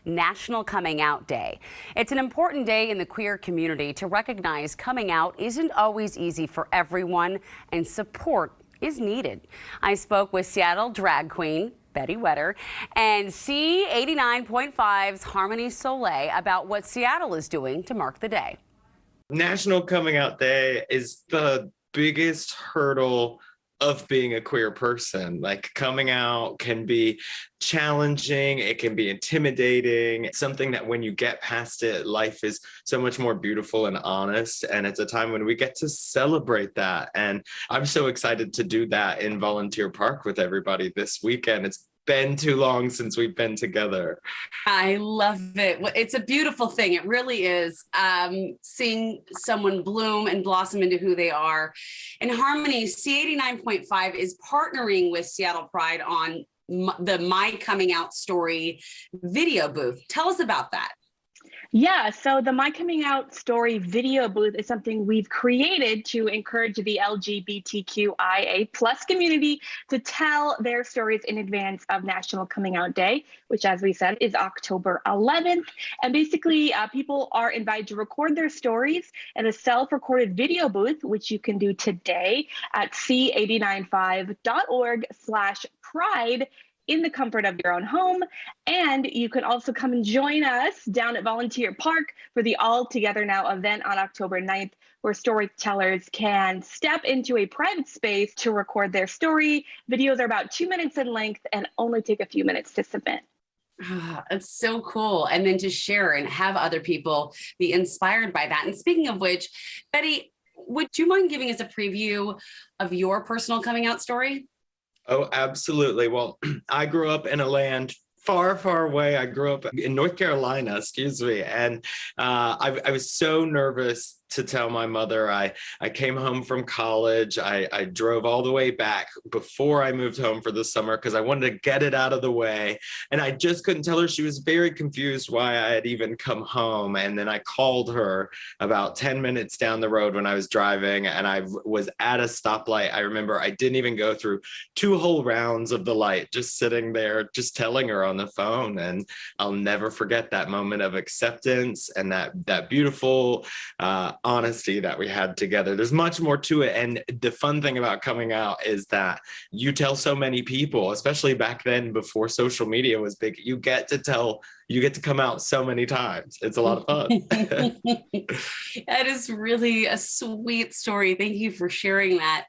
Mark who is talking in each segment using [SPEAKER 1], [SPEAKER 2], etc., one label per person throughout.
[SPEAKER 1] National Coming Out Day. It's an important day in the queer community to recognize coming out isn't always easy for everyone and support is needed. I spoke with Seattle drag queen Betty Wetter and C89.5's Harmony Soleil about what Seattle is doing to mark the day.
[SPEAKER 2] National Coming Out Day is the biggest hurdle of being a queer person. Like, coming out can be challenging, it can be intimidating. It's something that when you get past it, life is so much more beautiful and honest. And it's a time when we get to celebrate that. And I'm so excited to do that in Volunteer Park with everybody this weekend. It's been too long since we've been together.
[SPEAKER 1] I love it. It's a beautiful thing. It really is. Seeing someone bloom and blossom into who they are. And Harmony, C89.5 is partnering with Seattle Pride on the My Coming Out Story video booth. Tell us about that.
[SPEAKER 3] Yeah, so the My Coming Out Story video booth is something we've created to encourage the LGBTQIA plus community to tell their stories in advance of National Coming Out Day, which, as we said, is October 11th. And basically, people are invited to record their stories in a self-recorded video booth, which you can do today at c895.org/pride. in the comfort of your own home. And you can also come and join us down at Volunteer Park for the All Together Now event on October 9th, where storytellers can step into a private space to record their story. Videos are about 2 minutes in length and only take a few minutes to submit.
[SPEAKER 1] It's so cool. And then to share and have other people be inspired by that. And speaking of which, Betty, would you mind giving us a preview of your personal coming out story?
[SPEAKER 2] Oh, absolutely. Well, I grew up in a land far, far away. I grew up in North Carolina, and I was so nervous to tell my mother. I came home from college. I drove all the way back before I moved home for the summer because I wanted to get it out of the way. And I just couldn't tell her. She was very confused why I had even come home. And then I called her about 10 minutes down the road when I was driving, and I was at a stoplight. I remember I didn't even go through 2 whole rounds of the light, just sitting there, just telling her on the phone. And I'll never forget that moment of acceptance and that beautiful honesty that we had together. There's much more to it. And the fun thing about coming out is that you tell so many people, especially back then before social media was big, you get to come out so many times. It's a lot of fun.
[SPEAKER 1] That is really a sweet story. Thank you for sharing that.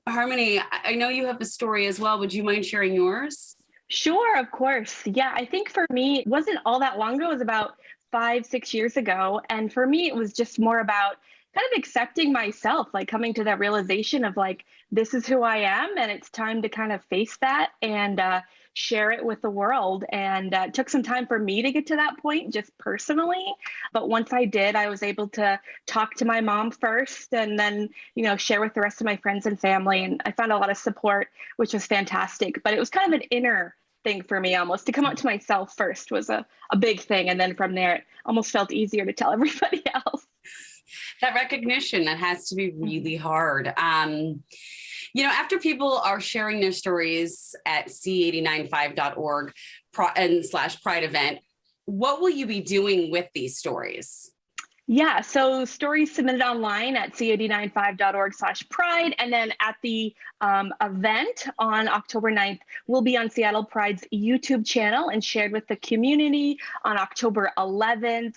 [SPEAKER 1] Harmony, I know you have a story as well. Would you mind sharing yours?
[SPEAKER 3] Sure, of course. Yeah, I think for me, it wasn't all that long ago. It was about 5-6 years ago. And for me, it was just more about kind of accepting myself, like coming to that realization of like, this is who I am. And it's time to kind of face that and share it with the world. And it took some time for me to get to that point, just personally. But once I did, I was able to talk to my mom first and then, share with the rest of my friends and family. And I found a lot of support, which was fantastic. But it was kind of an inner thing for me, almost to come out to myself first was a big thing. And then from there, it almost felt easier to tell everybody else.
[SPEAKER 1] That recognition, that has to be really hard. After people are sharing their stories at c895.org /pride event, what will you be doing with these stories?
[SPEAKER 3] Yeah, so stories submitted online at c895.org/pride. And then at the event on October 9th will be on Seattle Pride's YouTube channel and shared with the community on October 11th.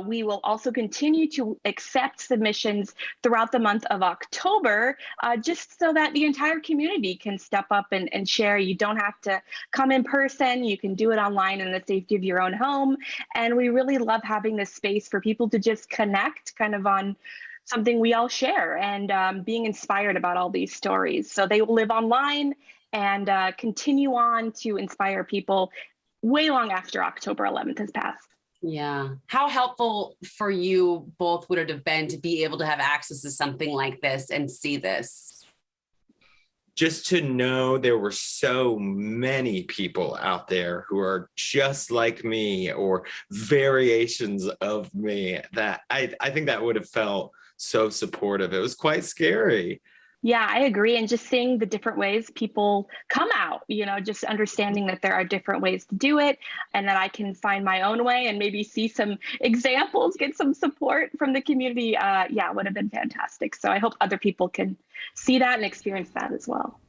[SPEAKER 3] We will also continue to accept submissions throughout the month of October, just so that the entire community can step up and share. You don't have to come in person. You can do it online in the safety of your own home. And we really love having this space for people to just connect kind of on something we all share and being inspired about all these stories. So they will live online and continue on to inspire people way long after October 11th has passed.
[SPEAKER 1] Yeah. How helpful for you both would it have been to be able to have access to something like this and see this?
[SPEAKER 2] Just to know there were so many people out there who are just like me or variations of me, that I think that would have felt so supportive. It was quite scary.
[SPEAKER 3] Yeah, I agree. And just seeing the different ways people come out, just understanding that there are different ways to do it and that I can find my own way and maybe see some examples, get some support from the community. Yeah, would have been fantastic. So I hope other people can see that and experience that as well.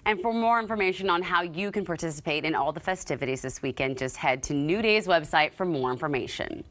[SPEAKER 1] And for more information on how you can participate in all the festivities this weekend, just head to New Day's website for more information.